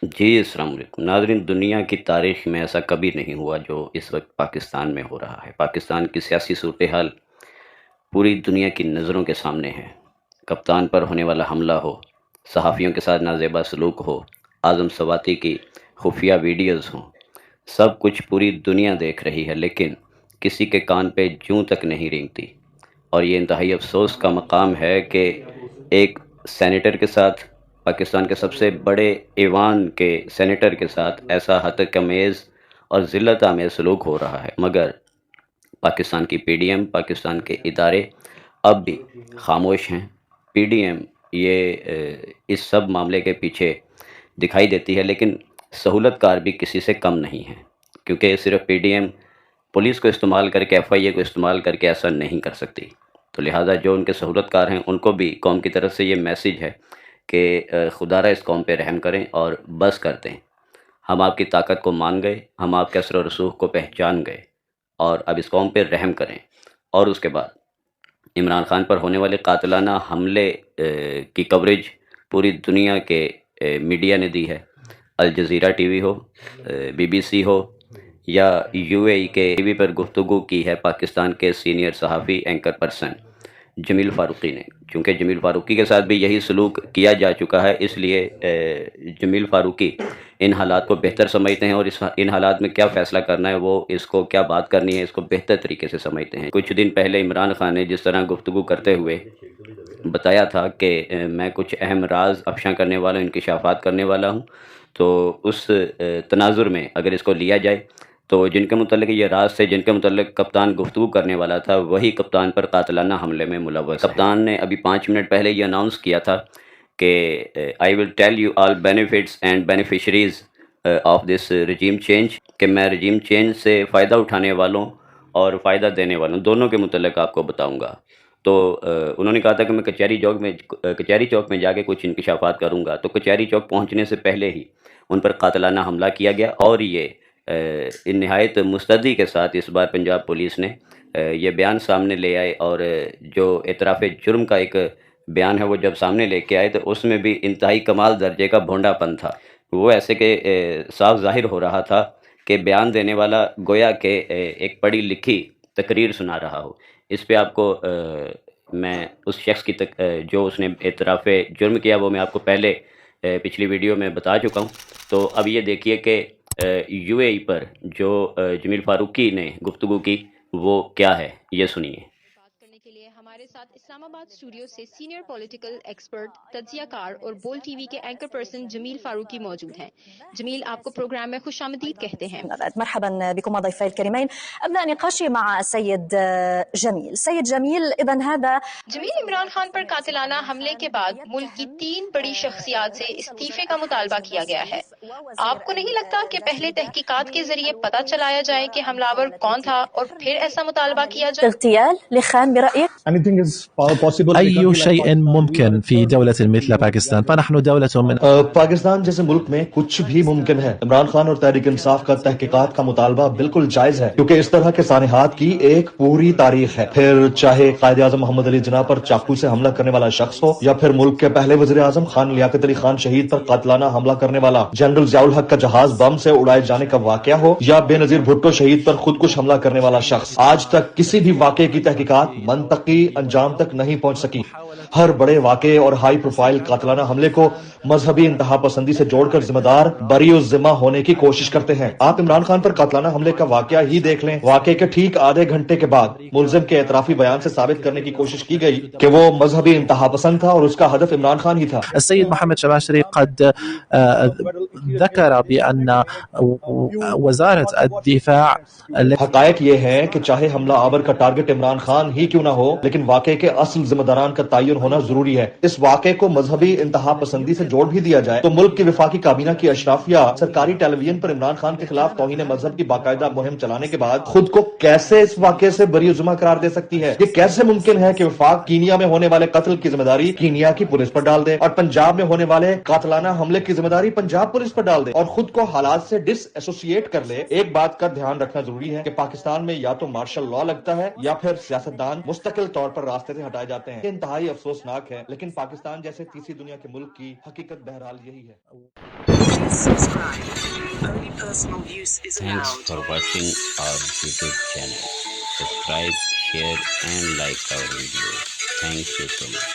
جی السلام علیکم ناظرین، دنیا کی تاریخ میں ایسا کبھی نہیں ہوا جو اس وقت پاکستان میں ہو رہا ہے۔ پاکستان کی سیاسی صورتحال پوری دنیا کی نظروں کے سامنے ہے۔ کپتان پر ہونے والا حملہ ہو، صحافیوں کے ساتھ نازیبا سلوک ہو، اعظم سواتی کی خفیہ ویڈیوز ہوں، سب کچھ پوری دنیا دیکھ رہی ہے، لیکن کسی کے کان پہ جوں تک نہیں رینگتی۔ اور یہ انتہائی افسوس کا مقام ہے کہ ایک سینیٹر کے ساتھ، پاکستان کے سب سے بڑے ایوان کے سینیٹر کے ساتھ ایسا ہتک اور ذلت آمیز سلوک ہو رہا ہے، مگر پاکستان کی پی ڈی ایم، پاکستان کے ادارے اب بھی خاموش ہیں۔ پی ڈی ایم اس سب معاملے کے پیچھے دکھائی دیتی ہے، لیکن سہولت کار بھی کسی سے کم نہیں ہے، کیونکہ صرف پی ڈی ایم پولیس کو استعمال کر کے، ایف آئی اے کو استعمال کر کے ایسا نہیں کر سکتی۔ تو لہٰذا جو ان کے سہولت کار ہیں، ان کو بھی قوم کی طرف سے یہ میسیج ہے کہ خدا را اس قوم پہ رحم کریں اور بس کر دیں۔ ہم آپ کی طاقت کو مان گئے، ہم آپ کے اثر و رسوخ کو پہچان گئے، اور اب اس قوم پہ رحم کریں۔ اور اس کے بعد عمران خان پر ہونے والے قاتلانہ حملے کی کوریج پوری دنیا کے میڈیا نے دی ہے۔ الجزیرہ ٹی وی ہو، بی بی سی ہو، یا یو اے ای کے ٹی وی پر گفتگو کی ہے پاکستان کے سینئر صحافی اینکر پرسن جمیل فاروقی نے۔ چونکہ جمیل فاروقی کے ساتھ بھی یہی سلوک کیا جا چکا ہے، اس لیے جمیل فاروقی ان حالات کو بہتر سمجھتے ہیں، اور ان حالات میں کیا فیصلہ کرنا ہے، وہ اس کو کیا بات کرنی ہے، اس کو بہتر طریقے سے سمجھتے ہیں۔ کچھ دن پہلے عمران خان نے جس طرح گفتگو کرتے ہوئے بتایا تھا کہ میں کچھ اہم راز افشاں کرنے والا ہوں، انکشافات کرنے والا ہوں، تو اس تناظر میں اگر اس کو لیا جائے تو جن کے متعلق یہ راز تھے، جن کے متعلق کپتان گفتگو کرنے والا تھا، وہی کپتان پر قاتلانہ حملے میں ملوث ہے۔ کپتان نے ابھی 5 منٹ پہلے یہ اناؤنس کیا تھا کہ I will tell you all benefits and beneficiaries of this regime change, کہ میں رجیم چینج سے فائدہ اٹھانے والوں اور فائدہ دینے والوں دونوں کے متعلق آپ کو بتاؤں گا۔ تو انہوں نے کہا تھا کہ میں کچہری چوک میں جا کے کچھ انکشافات کروں گا، تو کچہری چوک پہنچنے سے پہلے ہی ان پر قاتلانہ حملہ کیا گیا، اور یہ ان نہایت مستعدی کے ساتھ اس بار پنجاب پولیس نے یہ بیان سامنے لے آئے، اور جو اعتراف جرم کا ایک بیان ہے وہ جب سامنے لے کے آئے تو اس میں بھی انتہائی کمال درجے کا بھونڈا پن تھا۔ وہ ایسے کہ صاف ظاہر ہو رہا تھا کہ بیان دینے والا گویا کہ ایک پڑھی لکھی تقریر سنا رہا ہو۔ اس پہ آپ کو میں اس شخص کی جو اس نے اعتراف جرم کیا وہ میں آپ کو پہلے پچھلی ویڈیو میں بتا چکا ہوں۔ تو اب یہ دیکھیے کہ یو اے ای پر جو جمیل فاروقی نے گفتگو کی وہ کیا ہے، یہ سنیے۔ بات کرنے کے لیے ہمارے ساتھ اسلام آباد اسٹوڈیو سے سینئر پولیٹیکل ایکسپرٹ، تجزیہ کار اور بول ٹی وی کے اینکر پرسن جمیل فاروقی موجود ہیں۔ جمیل، آپ کو پروگرام میں خوش آمدید کہتے ہیں۔ مرحبا بكم ضيفي الكريمين. ابدا نقاشي مع السيد جميل. سيد جميل، اذا هذا جمیل، عمران خان پر قاتلانہ حملے کے بعد ملک کی 3 بڑی شخصیات سے استعفے کا مطالبہ کیا گیا ہے۔ آپ کو نہیں لگتا کہ پہلے تحقیقات کے ذریعے پتہ چلایا جائے کہ حملہ آور کون تھا اور پھر ایسا مطالبہ کیا جائے؟ اغتيال لخان برأيك؟ أي شيء ممكن في دولة مثل باكستان، فنحن دولة من پاکستان جیسے ملک میں کچھ بھی ممکن ہے۔ عمران خان اور تحریک انصاف کا تحقیقات کا مطالبہ بالکل جائز ہے، کیونکہ اس طرح کے سانحات کی ایک پوری تاریخ ہے، پھر چاہے قائد اعظم محمد علی جناح پر چاقو سے حملہ کرنے والا شخص ہو، یا پھر ملک کے پہلے وزیر اعظم خان لیاقت علی خان شہید پر قاتلانہ حملہ کرنے والا جنرل ضیاء الحق کا جہاز بم سے اڑائے جانے کا واقعہ ہو، یا بے نظیر بھٹو شہید پر خود کش حملہ کرنے والا شخص۔ آج تک کسی بھی واقعے کی تحقیقات منطقی انجام تک نہیں پہنچ سکی۔ ہر بڑے واقعے اور ہائی پروفائل قاتلانہ حملے کو مذہبی انتہا پسندی سے جوڑ کر ذمہ دار بری و ذمہ ہونے کی کوشش کرتے ہیں۔ آپ عمران خان پر قاتلانہ حملے کا واقعہ ہی دیکھ لیں۔ واقعے کے ٹھیک آدھے گھنٹے کے بعد ملزم کے اعترافی بیان سے ثابت کرنے کی کوشش کی گئی کہ وہ مذہبی انتہا پسند تھا اور اس کا ہدف عمران خان ہی تھا۔ السيد محمد شباشري قد ذكر بأن وزارة الدفاع حقائق یہ ہے کہ چاہے حملہ آور کا ٹارگٹ عمران خان ہی کیوں نہ ہو، لیکن واقعے کے اصل ذمہ داران کا تعین ہونا ضروری ہے۔ اس واقعے کو مذہبی انتہا پسندی سے جوڑ بھی دیا جائے تو ملک کی وفاقی کابینہ کی اشرافیہ سرکاری ٹیلی ویژن پر عمران خان کے خلاف توہین مذہب کی باقاعدہ مہم چلانے کے بعد خود کو کیسے اس واقعے سے بری و ذمہ قرار دے سکتی ہے؟ یہ کیسے ممکن ہے کہ وفاق کینیا میں ہونے والے قتل کی ذمہ داری کینیا کی پولیس پر ڈال دے، اور پنجاب میں ہونے والے قاتلانہ حملے کی ذمہ داری پنجاب پولیس پر ڈال دے، اور خود کو حالات سے ڈس ایسوسیٹ کر لے؟ ایک بات کا دھیان رکھنا ضروری ہے کہ پاکستان میں یا تو مارشل لاء لگتا ہے یا پھر سیاستدان مستقل طور پر راستے سے ہٹائے جاتے ہیں۔ یہ انتہائی افسوسناک ہے، لیکن پاکستان جیسے تیسری دنیا کے ملک کی حقیقت بہرحال یہی ہے۔ Thanks for watching our YouTube channel. Subscribe, share and like our videos. Thank you so much.